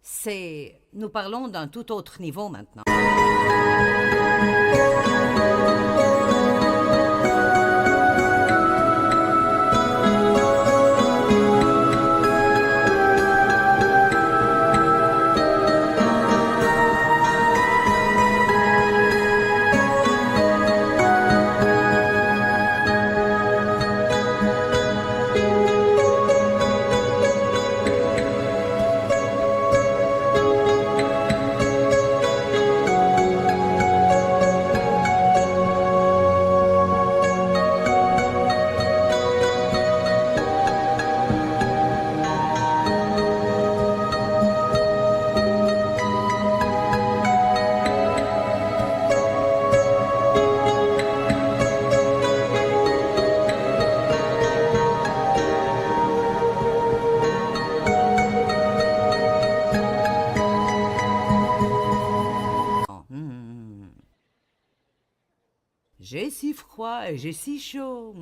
c'est... Nous parlons d'un tout autre niveau maintenant. J'ai si froid et j'ai si chaud.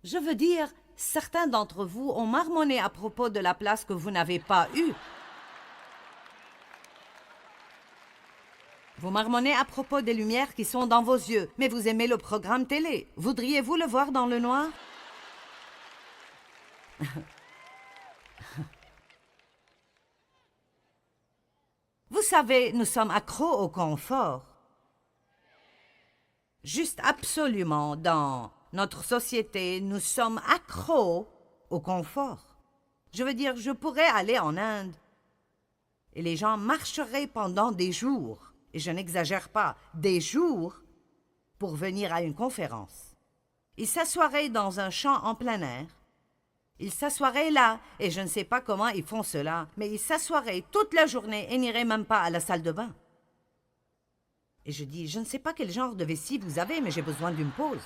Je veux dire, certains d'entre vous ont marmonné à propos de la place que vous n'avez pas eue. Vous marmonnez à propos des lumières qui sont dans vos yeux, mais vous aimez le programme télé. Voudriez-vous le voir dans le noir? Vous savez, nous sommes accros au confort. Juste absolument, dans notre société, nous sommes accros au confort. Je veux dire, je pourrais aller en Inde et les gens marcheraient pendant des jours, et je n'exagère pas, des jours, pour venir à une conférence. Ils s'assoiraient dans un champ en plein air. Ils s'assoiraient là, et je ne sais pas comment ils font cela, mais ils s'assoiraient toute la journée et n'iraient même pas à la salle de bain. Et je dis, je ne sais pas quel genre de vessie vous avez, mais j'ai besoin d'une pause.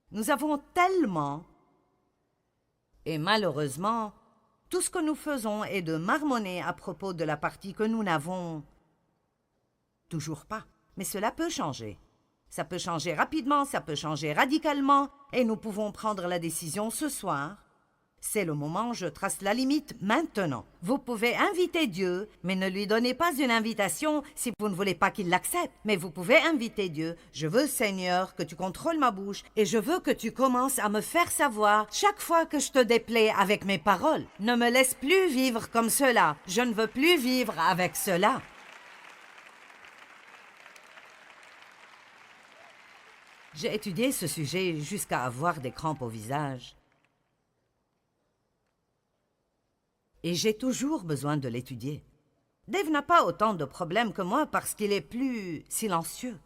Nous avons tellement, et malheureusement, tout ce que nous faisons est de marmonner à propos de la partie que nous n'avons toujours pas. Mais cela peut changer. Ça peut changer rapidement, ça peut changer radicalement, et nous pouvons prendre la décision ce soir. C'est le moment, je trace la limite maintenant. Vous pouvez inviter Dieu, mais ne lui donnez pas une invitation si vous ne voulez pas qu'il l'accepte. Mais vous pouvez inviter Dieu. Je veux, Seigneur, que tu contrôles ma bouche et je veux que tu commences à me faire savoir chaque fois que je te déplais avec mes paroles. Ne me laisse plus vivre comme cela. Je ne veux plus vivre avec cela. J'ai étudié ce sujet jusqu'à avoir des crampes au visage. Et j'ai toujours besoin de l'étudier. Dave n'a pas autant de problèmes que moi parce qu'il est plus silencieux.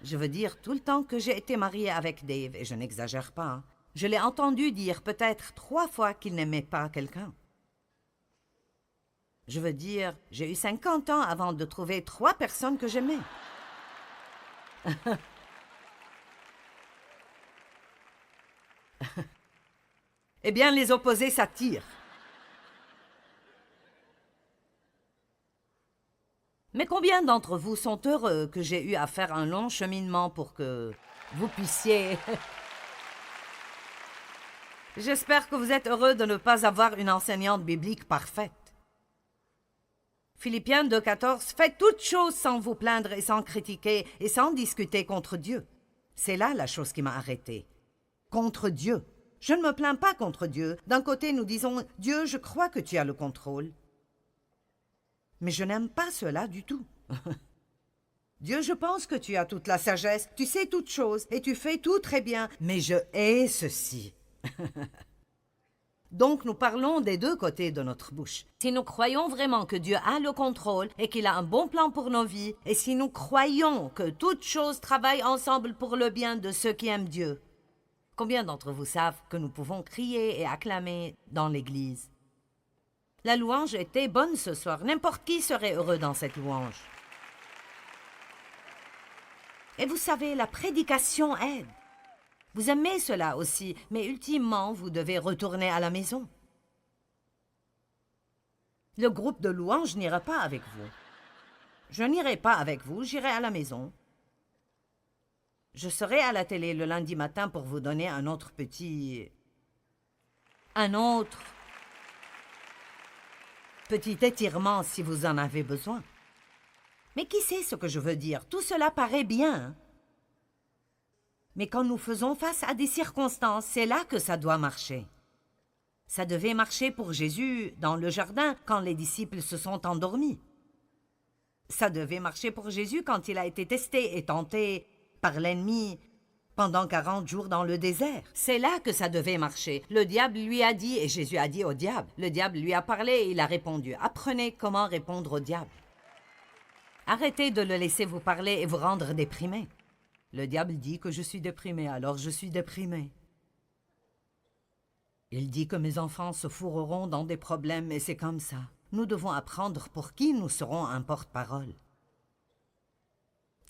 Je veux dire tout le temps que j'ai été mariée avec Dave, et je n'exagère pas. Hein. Je l'ai entendu dire peut-être 3 fois qu'il n'aimait pas quelqu'un. Je veux dire, j'ai eu 50 ans avant de trouver 3 personnes que j'aimais. Eh bien, les opposés s'attirent. Mais combien d'entre vous sont heureux que j'ai eu à faire un long cheminement pour que vous puissiez... J'espère que vous êtes heureux de ne pas avoir une enseignante biblique parfaite. Philippiens 2,14 « Faites toutes choses sans vous plaindre et sans critiquer et sans discuter contre Dieu. » C'est là la chose qui m'a arrêté. Contre Dieu. Je ne me plains pas contre Dieu. D'un côté, nous disons « Dieu, je crois que tu as le contrôle. » Mais je n'aime pas cela du tout. Dieu, je pense que tu as toute la sagesse, tu sais toutes choses et tu fais tout très bien, mais je hais ceci. Donc nous parlons des 2 côtés de notre bouche. Si nous croyons vraiment que Dieu a le contrôle et qu'il a un bon plan pour nos vies, et si nous croyons que toutes choses travaillent ensemble pour le bien de ceux qui aiment Dieu, combien d'entre vous savent que nous pouvons crier et acclamer dans l'Église? La louange était bonne ce soir. N'importe qui serait heureux dans cette louange. Et vous savez, la prédication aide. Vous aimez cela aussi, mais ultimement, vous devez retourner à la maison. Le groupe de louange n'ira pas avec vous. Je n'irai pas avec vous, j'irai à la maison. Je serai à la télé le lundi matin pour vous donner un autre petit étirement si vous en avez besoin. Mais qui sait ce que je veux dire? Tout cela paraît bien. Hein? Mais quand nous faisons face à des circonstances, c'est là que ça doit marcher. Ça devait marcher pour Jésus dans le jardin quand les disciples se sont endormis. Ça devait marcher pour Jésus quand il a été testé et tenté par l'ennemi pendant 40 jours dans le désert. C'est là que ça devait marcher. Le diable lui a dit, et Jésus a dit au diable. Le diable lui a parlé et il a répondu. Apprenez comment répondre au diable. Arrêtez de le laisser vous parler et vous rendre déprimé. Le diable dit que je suis déprimé, alors je suis déprimé. Il dit que mes enfants se fourreront dans des problèmes et c'est comme ça. Nous devons apprendre pour qui nous serons un porte-parole.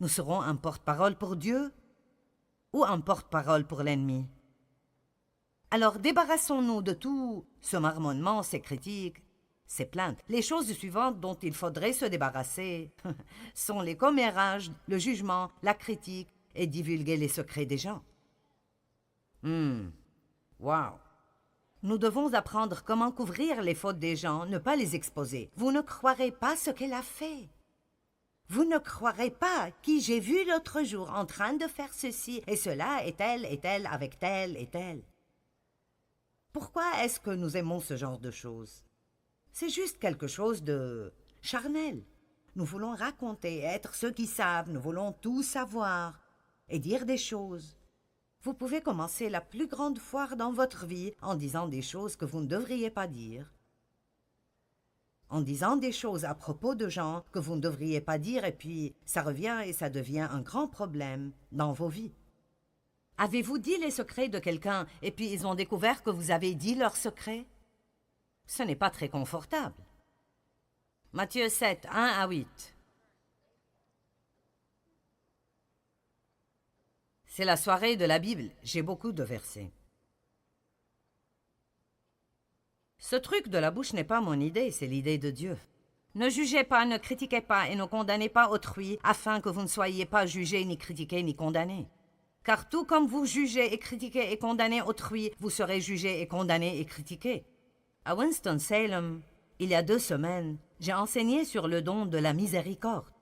Nous serons un porte-parole pour Dieu ou un porte-parole pour l'ennemi. Alors débarrassons-nous de tout ce marmonnement, ces critiques, ces plaintes. Les choses suivantes dont il faudrait se débarrasser sont les commérages, le jugement, la critique et divulguer les secrets des gens. Wow! Nous devons apprendre comment couvrir les fautes des gens, ne pas les exposer. Vous ne croirez pas ce qu'elle a fait. Vous ne croirez pas qui j'ai vu l'autre jour en train de faire ceci et cela et tel avec tel et tel. Pourquoi est-ce que nous aimons ce genre de choses? C'est juste quelque chose de charnel. Nous voulons raconter, être ceux qui savent, nous voulons tout savoir et dire des choses. Vous pouvez commencer la plus grande foire dans votre vie en disant des choses que vous ne devriez pas dire, en disant des choses à propos de gens que vous ne devriez pas dire, et puis ça revient et ça devient un grand problème dans vos vies. Avez-vous dit les secrets de quelqu'un et puis ils ont découvert que vous avez dit leurs secrets? Ce n'est pas très confortable. Matthieu 7, 1 à 8. C'est la soirée de la Bible. J'ai beaucoup de versets. Ce truc de la bouche n'est pas mon idée, c'est l'idée de Dieu. Ne jugez pas, ne critiquez pas et ne condamnez pas autrui, afin que vous ne soyez pas jugés, ni critiqués, ni condamnés. Car tout comme vous jugez et critiquez et condamnez autrui, vous serez jugés et condamnés et critiqués. À Winston-Salem, il y a 2 semaines, j'ai enseigné sur le don de la miséricorde.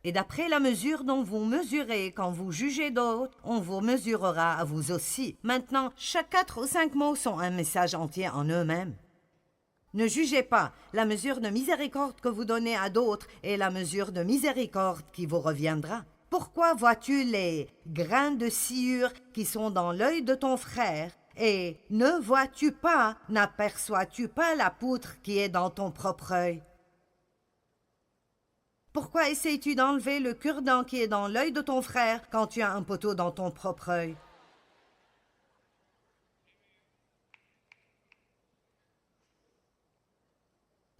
Et d'après la mesure dont vous mesurez quand vous jugez d'autres, on vous mesurera à vous aussi. Maintenant, chaque 4 ou 5 mots sont un message entier en eux-mêmes. Ne jugez pas, la mesure de miséricorde que vous donnez à d'autres est la mesure de miséricorde qui vous reviendra. Pourquoi vois-tu les grains de sciure qui sont dans l'œil de ton frère et ne vois-tu pas, n'aperçois-tu pas la poutre qui est dans ton propre œil? Pourquoi essayes-tu d'enlever le cure-dent qui est dans l'œil de ton frère quand tu as un poteau dans ton propre œil?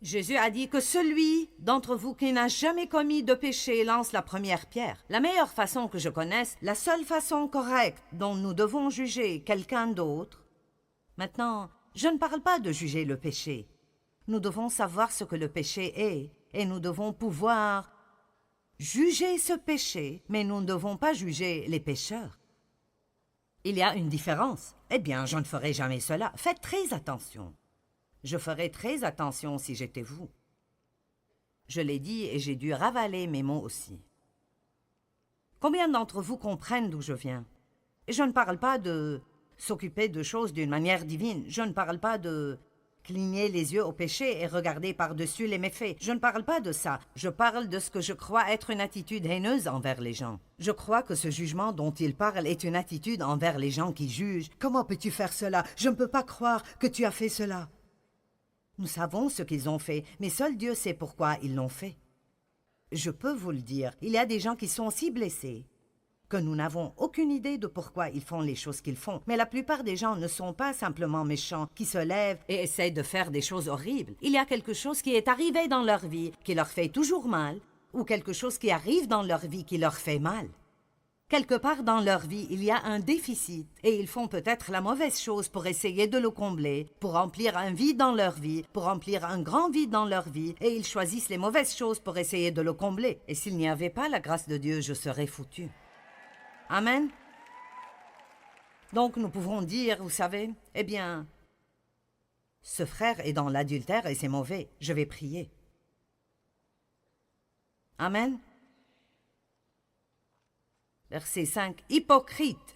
Jésus a dit que celui d'entre vous qui n'a jamais commis de péché lance la première pierre. La meilleure façon que je connaisse, la seule façon correcte dont nous devons juger quelqu'un d'autre. Maintenant, je ne parle pas de juger le péché. Nous devons savoir ce que le péché est et nous devons pouvoir juger ce péché, mais nous ne devons pas juger les pécheurs. Il y a une différence. Eh bien, je ne ferai jamais cela. Faites très attention. Je ferais très attention si j'étais vous. Je l'ai dit et j'ai dû ravaler mes mots aussi. Combien d'entre vous comprennent d'où je viens? Et je ne parle pas de s'occuper de choses d'une manière divine. Je ne parle pas de cligner les yeux au péché et regarder par-dessus les méfaits. Je ne parle pas de ça. Je parle de ce que je crois être une attitude haineuse envers les gens. Je crois que ce jugement dont il parle est une attitude envers les gens qui jugent. Comment peux-tu faire cela? Je ne peux pas croire que tu as fait cela. Nous savons ce qu'ils ont fait, mais seul Dieu sait pourquoi ils l'ont fait. Je peux vous le dire, il y a des gens qui sont si blessés que nous n'avons aucune idée de pourquoi ils font les choses qu'ils font. Mais la plupart des gens ne sont pas simplement méchants, qui se lèvent et essayent de faire des choses horribles. Il y a quelque chose qui est arrivé dans leur vie qui leur fait toujours mal, ou quelque chose qui arrive dans leur vie qui leur fait mal. Quelque part dans leur vie, il y a un déficit et ils font peut-être la mauvaise chose pour essayer de le combler, pour remplir un vide dans leur vie, pour remplir un grand vide dans leur vie, et ils choisissent les mauvaises choses pour essayer de le combler. Et s'il n'y avait pas la grâce de Dieu, je serais foutu. Amen. Donc nous pouvons dire, vous savez, eh bien, ce frère est dans l'adultère et c'est mauvais, je vais prier. Amen. Verset 5. Hypocrite.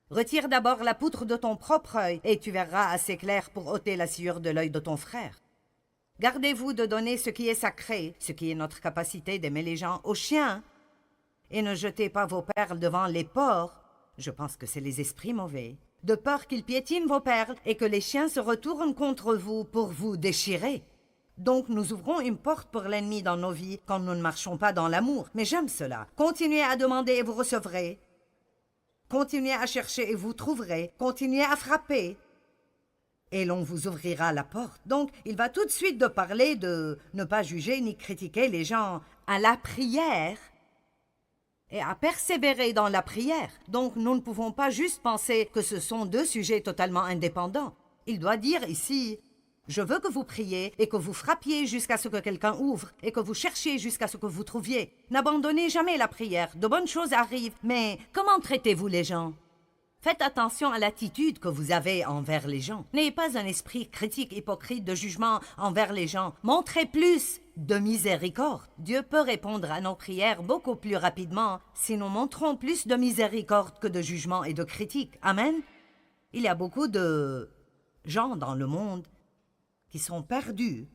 Retire d'abord la poutre de ton propre œil, et tu verras assez clair pour ôter la sciure de l'œil de ton frère. Gardez-vous de donner ce qui est sacré, ce qui est notre capacité d'aimer les gens, aux chiens, et ne jetez pas vos perles devant les porcs, je pense que c'est les esprits mauvais, de peur qu'ils piétinent vos perles et que les chiens se retournent contre vous pour vous déchirer. Donc nous ouvrons une porte pour l'ennemi dans nos vies quand nous ne marchons pas dans l'amour. Mais j'aime cela. Continuez à demander et vous recevrez. Continuez à chercher et vous trouverez. Continuez à frapper et l'on vous ouvrira la porte. Donc il va tout de suite de parler de ne pas juger ni critiquer les gens à la prière et à persévérer dans la prière. Donc nous ne pouvons pas juste penser que ce sont 2 sujets totalement indépendants. Il doit dire ici... Je veux que vous priez et que vous frappiez jusqu'à ce que quelqu'un ouvre et que vous cherchiez jusqu'à ce que vous trouviez. N'abandonnez jamais la prière. De bonnes choses arrivent, mais comment traitez-vous les gens? Faites attention à l'attitude que vous avez envers les gens. N'ayez pas un esprit critique, hypocrite, de jugement envers les gens. Montrez plus de miséricorde. Dieu peut répondre à nos prières beaucoup plus rapidement si nous montrons plus de miséricorde que de jugement et de critique. Amen. Il y a beaucoup de gens dans le monde qui sont perdus,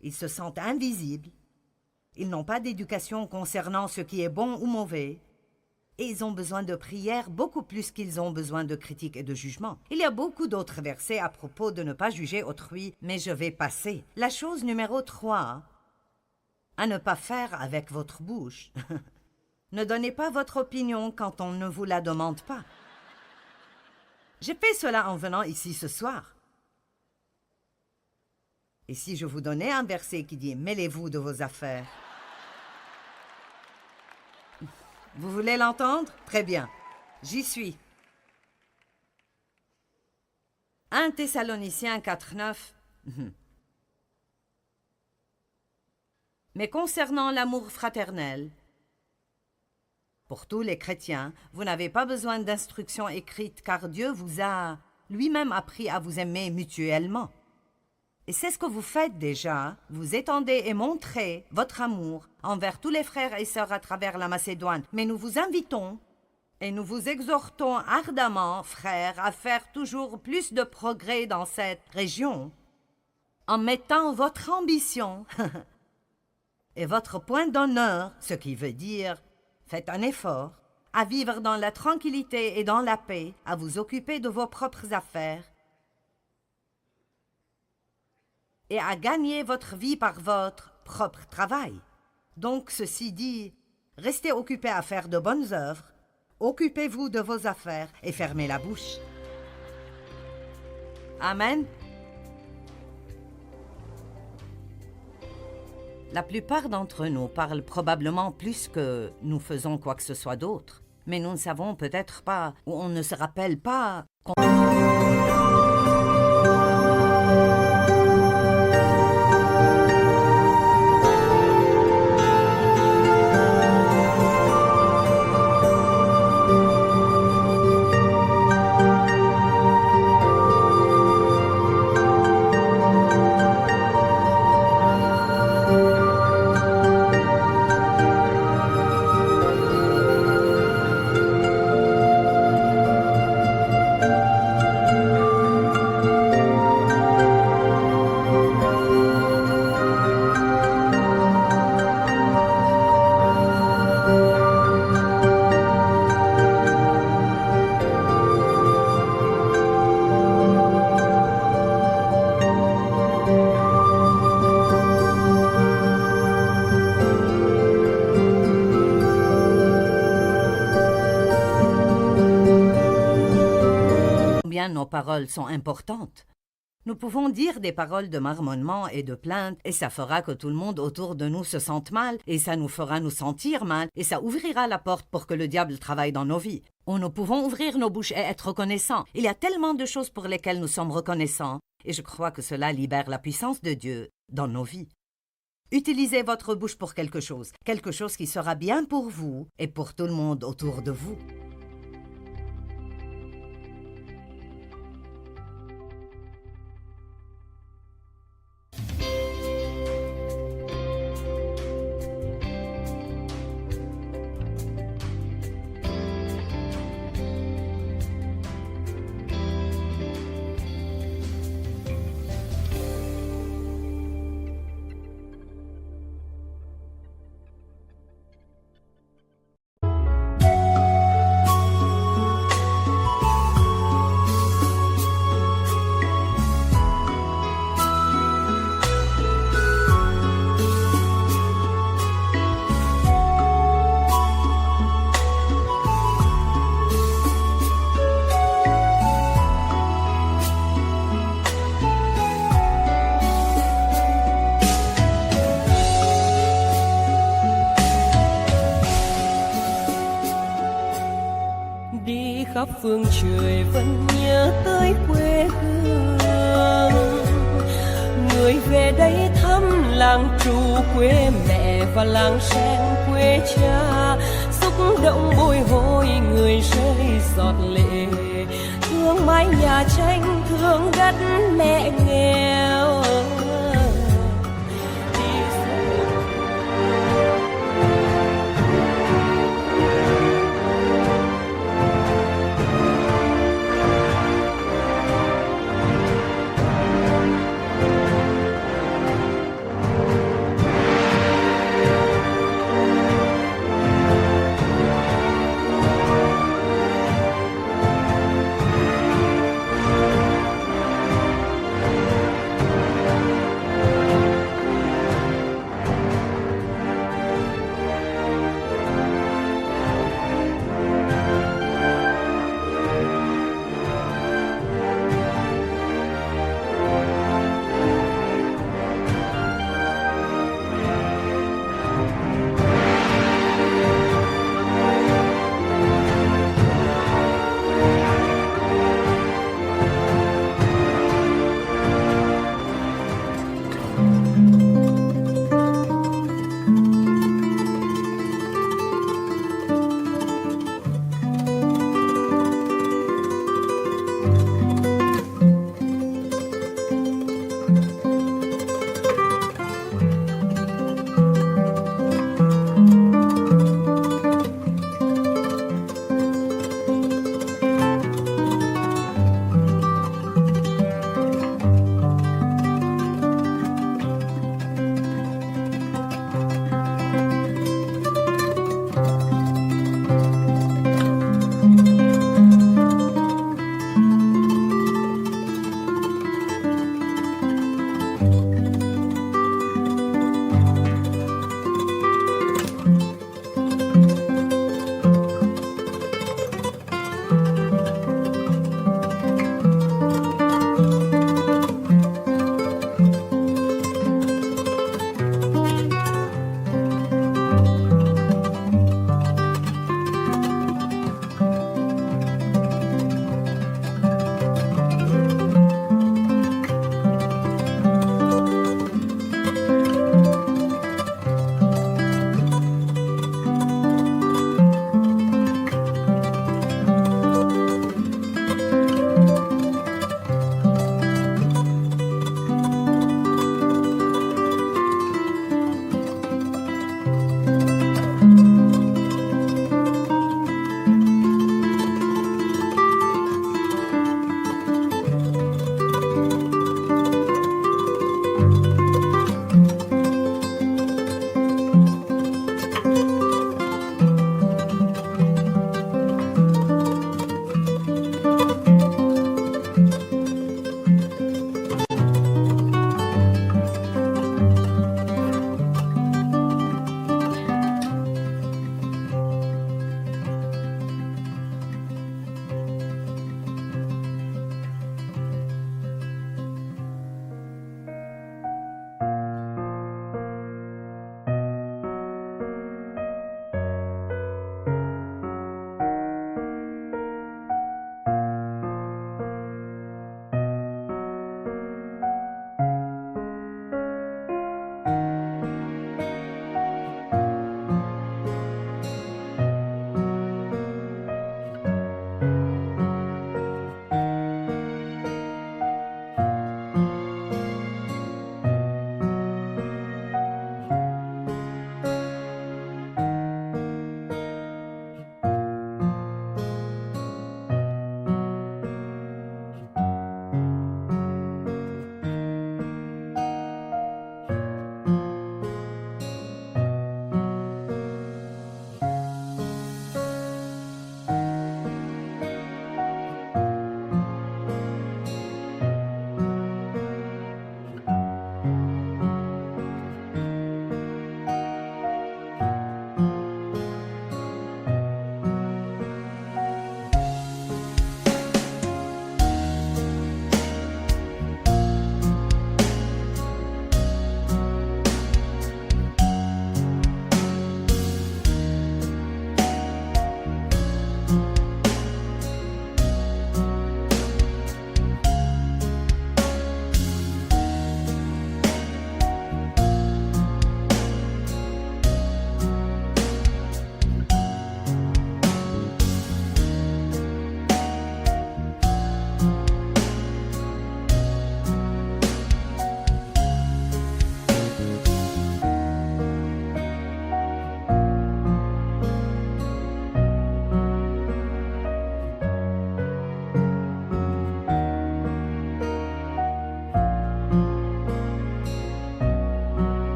ils se sentent invisibles, ils n'ont pas d'éducation concernant ce qui est bon ou mauvais, et ils ont besoin de prière beaucoup plus qu'ils ont besoin de critique et de jugement. Il y a beaucoup d'autres versets à propos de ne pas juger autrui, mais je vais passer. La chose numéro 3, à ne pas faire avec votre bouche. Ne donnez pas votre opinion quand on ne vous la demande pas. J'ai fait cela en venant ici ce soir. Et si je vous donnais un verset qui dit « Mêlez-vous de vos affaires », vous voulez l'entendre? Très bien, j'y suis. 1 Thessaloniciens 4, 9. Mais concernant l'amour fraternel, pour tous les chrétiens, vous n'avez pas besoin d'instructions écrites car Dieu vous a lui-même appris à vous aimer mutuellement. Et c'est ce que vous faites déjà, vous étendez et montrez votre amour envers tous les frères et sœurs à travers la Macédoine. Mais nous vous invitons et nous vous exhortons ardemment, frères, à faire toujours plus de progrès dans cette région en mettant votre ambition et votre point d'honneur, ce qui veut dire faites un effort, à vivre dans la tranquillité et dans la paix, à vous occuper de vos propres affaires et à gagner votre vie par votre propre travail. Donc, ceci dit, restez occupés à faire de bonnes œuvres, occupez-vous de vos affaires et fermez la bouche. Amen. La plupart d'entre nous parlent probablement plus que nous faisons quoi que ce soit d'autre, mais nous ne savons peut-être pas ou on ne se rappelle pas qu'on... Nos paroles sont importantes. Nous pouvons dire des paroles de marmonnement et de plainte et ça fera que tout le monde autour de nous se sente mal et ça nous fera nous sentir mal et ça ouvrira la porte pour que le diable travaille dans nos vies. Ou nous pouvons ouvrir nos bouches et être reconnaissants. Il y a tellement de choses pour lesquelles nous sommes reconnaissants et je crois que cela libère la puissance de Dieu dans nos vies. Utilisez votre bouche pour quelque chose qui sera bien pour vous et pour tout le monde autour de vous. khắp phương trời vẫn nhớ tới quê hương. Người về đây thăm làng trù quê mẹ và làng sen quê cha, xúc động bồi hồi người rơi giọt lệ, thương mái nhà tranh thương đất mẹ nghèo.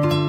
Thank